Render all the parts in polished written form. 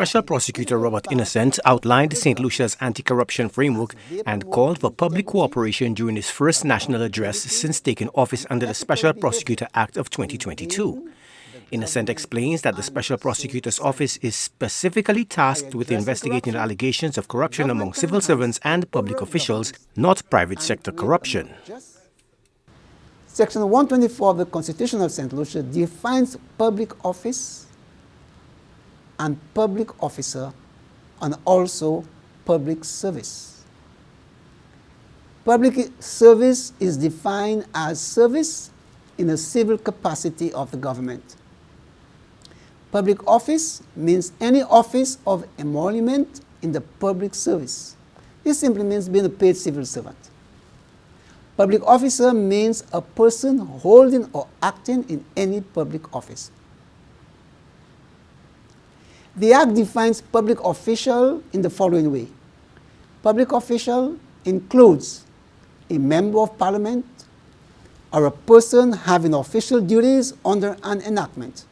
Special Prosecutor Robert Innocent outlined St. Lucia's anti-corruption framework and called for public cooperation during his first national address since taking office under the Special Prosecutor Act of 2022. Innocent explains that the Special Prosecutor's Office is specifically tasked with investigating allegations of corruption among civil servants and public officials, not private sector corruption. Section 124 of the Constitution of St. Lucia defines public office and public officer and also public service. Public service is defined as service in a civil capacity of the government. Public office means any office of emolument in the public service. This simply means being a paid civil servant. Public officer means a person holding or acting in any public office. The Act defines public official in the following way. Public official includes a member of parliament or a person having official duties under an enactment,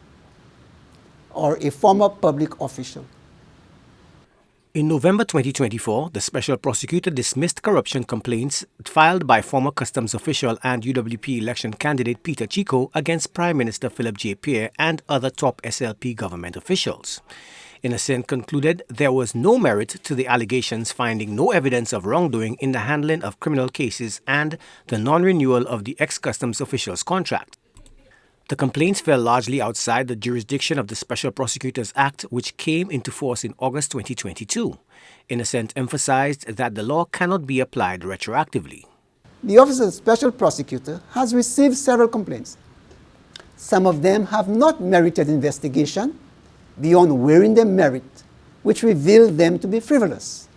or a former public official. In November 2024, the Special Prosecutor dismissed corruption complaints filed by former customs official and UWP election candidate Peter Chico against Prime Minister Philip J. Pierre and other top SLP government officials. Innocent concluded there was no merit to the allegations, finding no evidence of wrongdoing in the handling of criminal cases and the non-renewal of the ex-customs official's contract. The complaints fell largely outside the jurisdiction of the Special Prosecutors Act, which came into force in August 2022. Innocent emphasized that the law cannot be applied retroactively. The Office of the Special Prosecutor has received several complaints. Some of them have not merited investigation beyond weighing their merit, which revealed them to be frivolous,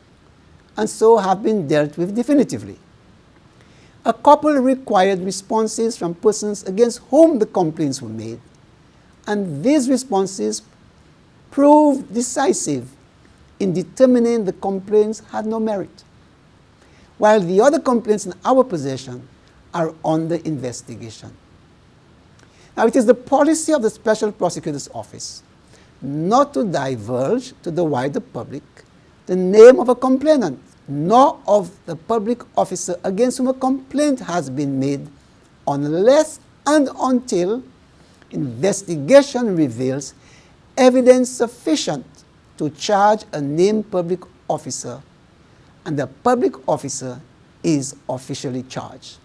and so have been dealt with definitively. A couple required responses from persons against whom the complaints were made, and these responses proved decisive in determining the complaints had no merit, while the other complaints in our possession are under investigation. Now, it is the policy of the Special Prosecutor's Office not to divulge to the wider public the name of a complainant, nor of the public officer against whom a complaint has been made, unless and until investigation reveals evidence sufficient to charge a named public officer and the public officer is officially charged.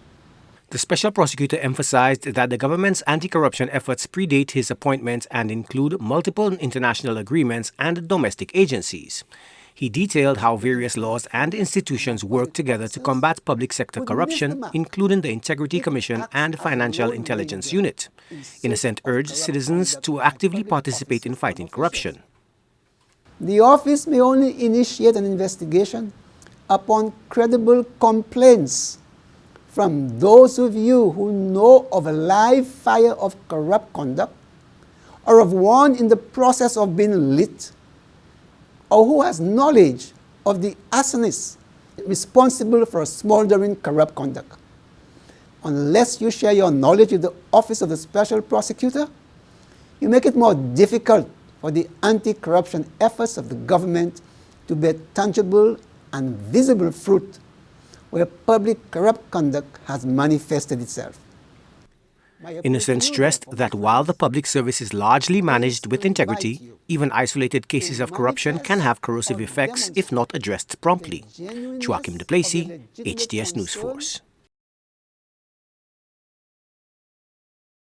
The Special Prosecutor emphasized that the government's anti-corruption efforts predate his appointment and include multiple international agreements and domestic agencies. He detailed how various laws and institutions work together to combat public sector corruption, including the Integrity Commission and Financial Intelligence Unit. Innocent urged citizens to actively participate in fighting corruption. The office may only initiate an investigation upon credible complaints from those of you who know of a live fire of corrupt conduct or of one in the process of being lit, or who has knowledge of the arsonist responsible for smoldering corrupt conduct. Unless you share your knowledge with the Office of the Special Prosecutor, you make it more difficult for the anti-corruption efforts of the government to bear tangible and visible fruit where public corrupt conduct has manifested itself. Innocent stressed that while the public service is largely managed with integrity, even isolated cases of corruption can have corrosive effects if not addressed promptly. Joachim de Plessis, HTS News Force.